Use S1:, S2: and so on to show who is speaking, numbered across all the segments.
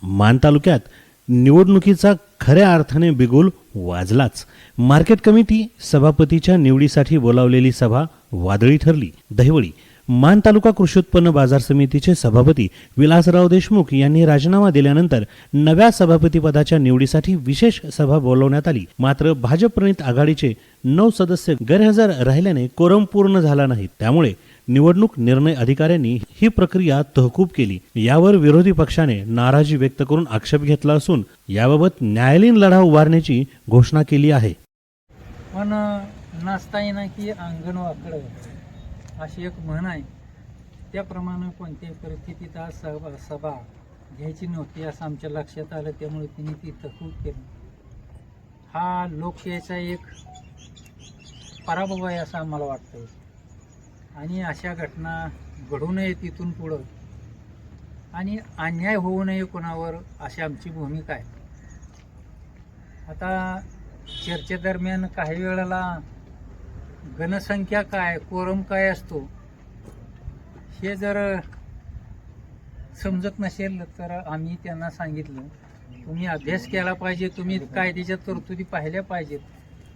S1: मान तालुक्यात निवडणुकीचा खऱ्या अर्थाने बिगुल वाजलाच. मार्केट कमिटी सभापतीच्या निवडीसाठी बोलावलेली सभा वादळी ठरली. दहिवडी मान तालुका कृषी उत्पन्न बाजार समितीचे सभापती विलासराव देशमुख यांनी राजीनामा दिल्यानंतर नव्या सभापती पदाच्या निवडीसाठी विशेष सभा बोलवण्यात आली. मात्र भाजप प्रणित आघाडीचे 9 सदस्य गैरहजर राहिल्याने कोरम पूर्ण झाला नाही. त्यामुळे निवडणूक निर्णय अधिकाऱ्यांनी ही प्रक्रिया तहकूब केली. यावर विरोधी पक्षाने नाराजी व्यक्त करून आक्षेप घेतला असून याबाबत न्यायालयीन लढा उभारण्याची घोषणा केली आहे.
S2: पण नाचता येईना की अंगण वाकडं अशी एक म्हण आहे. त्याप्रमाणे कोणत्याही परिस्थितीत आज सभा घ्यायची नव्हती असं आमच्या लक्षात आलं. त्यामुळे तिने ती तहकूब केली. हा लोकशाहीचा एक पराभव आहे असं आम्हाला वाटतं. आणि अशा घटना घडू नये तिथून पुढं आणि अन्याय होऊ नये कोणावर अशी आमची भूमिका आहे. आता चर्चेदरम्यान काही वेळेला घनसंख्या काय कोरम काय असतो हे जर समजत नसेल तर आम्ही त्यांना सांगितलं तुम्ही अभ्यास केला पाहिजे, तुम्ही कायद्याच्या तरतुदी पाहिल्या पाहिजेत,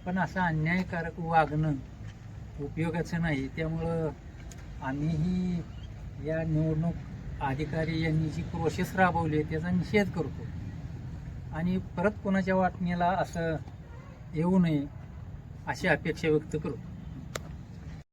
S2: पण असं अन्यायकारक वागणं उपयोगाचं नाही. त्यामुळं आम्हीही या निवडणूक अधिकारी यांनी जी प्रोसेस राबवली त्याचा निषेध करतो आणि परत कोणाच्या वाटणीला असं येऊ नये अशी अपेक्षा व्यक्त करतो.